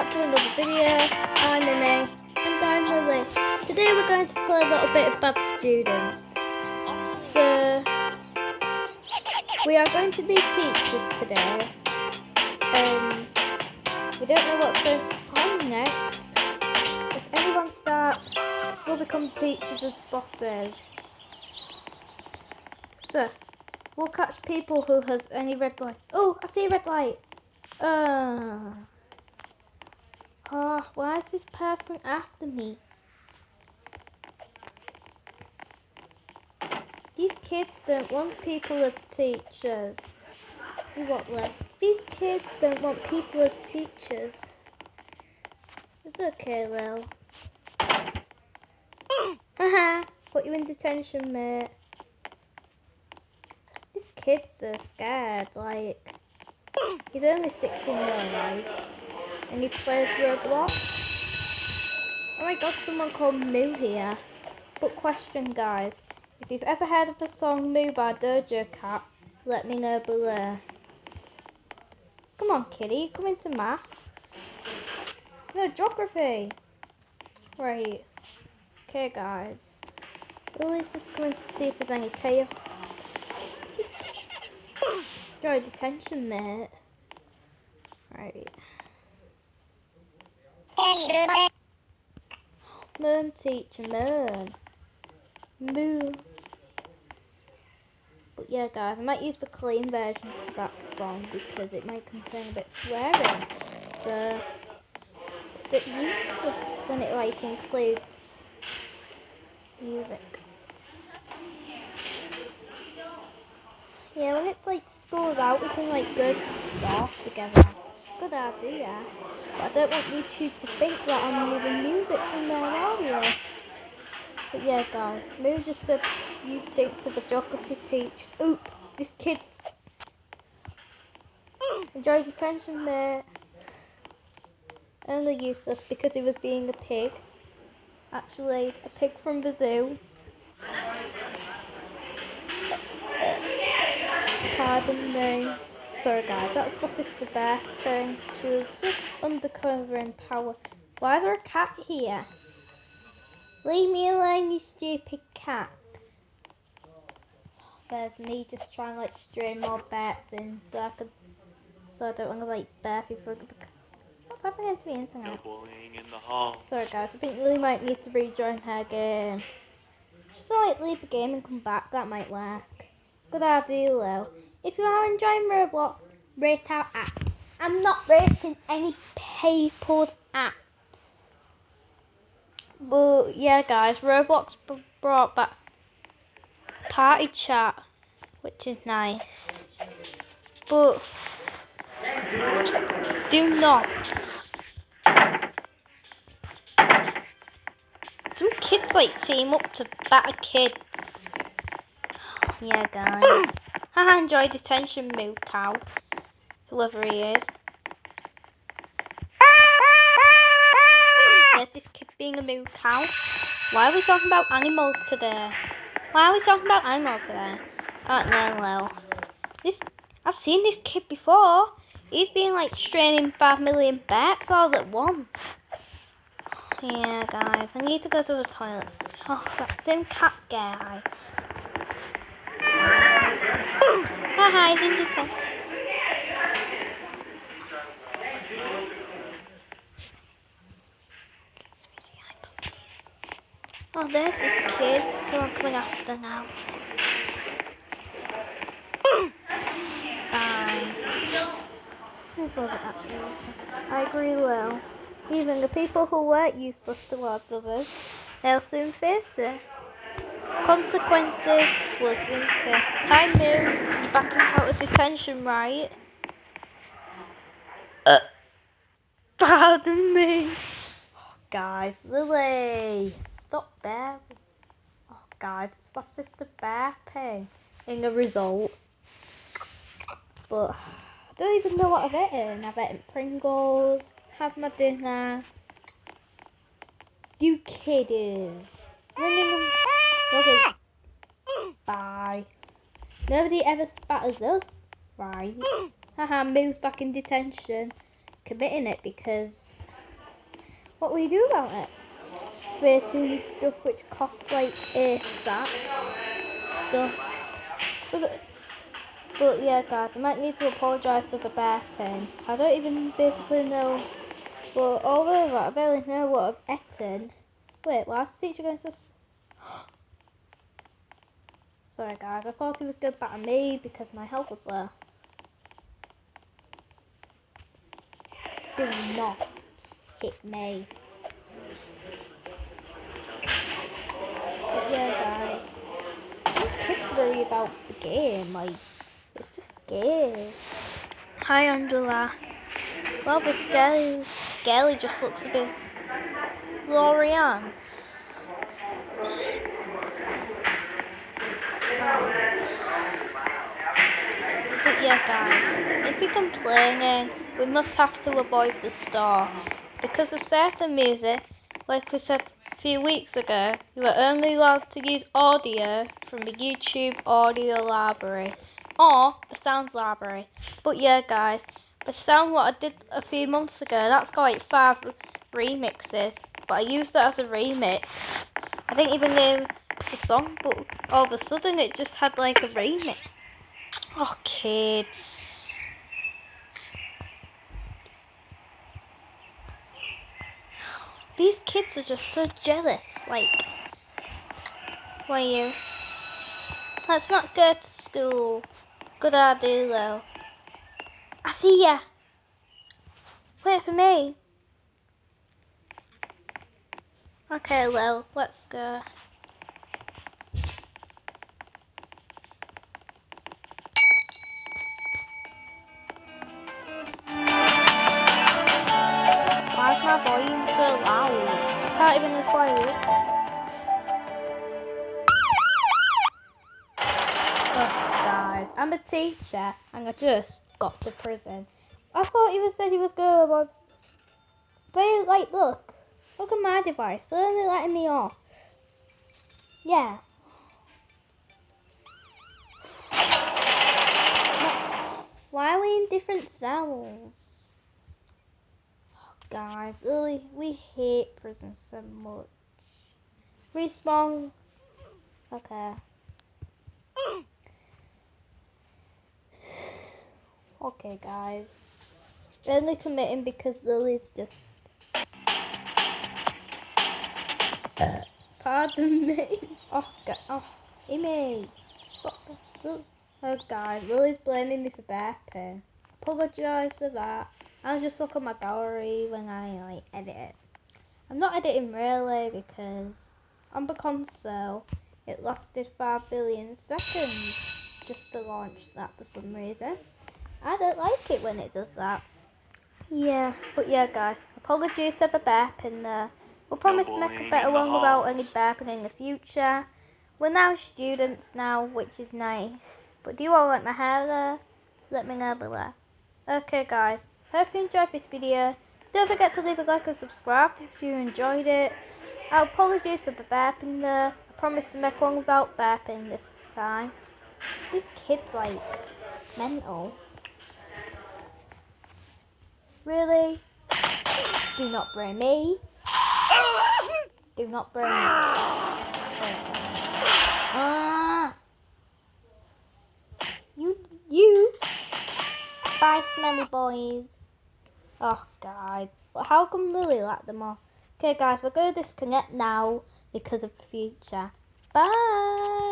back to another video. I'm Mimi and I'm Lily. Today we're going to play a little bit of Bad Students. So we are going to be teachers today. We don't know what's going to happen next. If anyone starts, we'll become teachers as bosses. So we'll catch people who has any red light. Oh, I see a red light. Oh, why is this person after me? These kids don't want people as teachers. What, Lil? These kids don't want people as teachers. It's okay, Lil. Haha, put you in detention, mate. These kids are scared, like, he's only 16 right? And he plays Roblox. Oh my god, someone called Moo here. But question, guys, if you've ever heard of the song Moo by Doja Cat, let me know below. Come on, kitty, come into math. No, geography. Right. Okay, guys. Lily's just going to see if there's any chaos. You're a detention, mate. Right. Moon, teacher, moon. Moo. But yeah, guys, I might use the clean version of that song because it might contain a bit of swearing. So, is it useful when it like includes music? Yeah, when it's like school's out, we can like go to the store together. Good idea. But I don't want you two to think that I'm using music from their audio. But yeah, guys, Moo just said you stick to the geography teach. Oop, this kid's. Enjoy detention, mate. Only useless because he was being a pig. Actually, a pig from the zoo. Pardon me. Sorry guys, that's my sister Beth thing. She was just undercovering power. Why is there a cat here? Leave me alone, you stupid cat. There's me just trying to like stray more bets in so I don't want to like bear people. What's happening to me internet? No bullying in the hall. Sorry guys, I think Lily might need to rejoin her game. Just like leave the game and come back, that might work. Good idea, Lil. If you are enjoying Roblox, rate our app. I'm not rating any people's apps. But yeah, guys, Roblox brought back party chat, which is nice. But do not. Some kids like team up to batter kids. Yeah, guys. Haha, enjoy detention, Moo Cow. Whoever he is. There's this kid being a moo cow. Why are we talking about animals today? Why are we talking about animals today? Oh, no, I've seen this kid before. He's been like straining 5 million bats all at once. Yeah, guys, I need to go to the toilets. Oh, that same cat guy. Haha, he's in detention. Oh, there's this kid who I'm coming after now. Fine. This wasn't actually awesome. I agree, Lil. Even the people who weren't useless towards others, they'll soon face it. Consequences will soon face. Hi, Moo. You're backing out of detention, right? Pardon me. Oh, guys, Lily. Stop there. Oh, guys, it's my sister Burping in a result. But I don't even know what I've eaten. I've eaten Pringles, had my dinner. You kiddies. Okay. Bye. Nobody ever spatters us, right? Haha, Moo's back in detention. Committing it because what will you do about it? Facing stuff which costs like a sack stuff. But yeah, guys, I might need to apologise for the burping. I don't even basically know. But although that, I barely know what I've eaten. Wait, why is the teacher going to... Sorry guys, I thought he was going back at me because my health was low. Do not hit me. But yeah guys, these kids worry about the game, like, it's just scary. Hi Angela. Well, the Skelly just looks a bit... Lorianne. But yeah guys, if you're complaining, we must have to avoid the store. Because of certain music, like we said a few weeks ago, you are only allowed to use audio from the YouTube audio library or the sounds library. But yeah guys, the sound what I did a few months ago, that's got like 5 remixes, but I used it as a remix. I didn't even know the song, but all of a sudden it just had like a remix. Oh, kids. These kids are just so jealous. Like, why you? Let's not go to school. Good idea, though. I see ya. Wait for me. Okay, Lil, let's go. Why is my volume so loud? I can't even record it. Oh, guys, I'm a teacher and I just got to prison. I thought he said he was going, but like, look at my device. They're only letting me off. Yeah. Why are we in different cells? Oh, guys, really, we hate prison so much. Respawn. Okay. Okay, guys. Only committing because Lily's just... Pardon me. Oh, God. Oh, Amy. Stop. Oh, guys. Lily's blaming me for burping. Apologise for that. I'll just look at my gallery when I, like, edit it. I'm not editing really because on the console, it lasted 5 billion seconds just to launch that for some reason. I don't like it when it does that. Yeah, but yeah guys, apologies for the burping there. We'll promise to make a better one without any burping in the future. We're now students now, which is nice. But do you all like my hair there? Let me know below. Okay guys, hope you enjoyed this video. Don't forget to leave a like and subscribe if you enjoyed it. Apologies for the burping there. I promise to make one without burping this time. These kids like mental. Really? Do not blame me. Do not blame me. You. Bye, smelly boys. Oh, God. But how come Lily let them off? Okay, guys, we're going to disconnect now because of the future. Bye.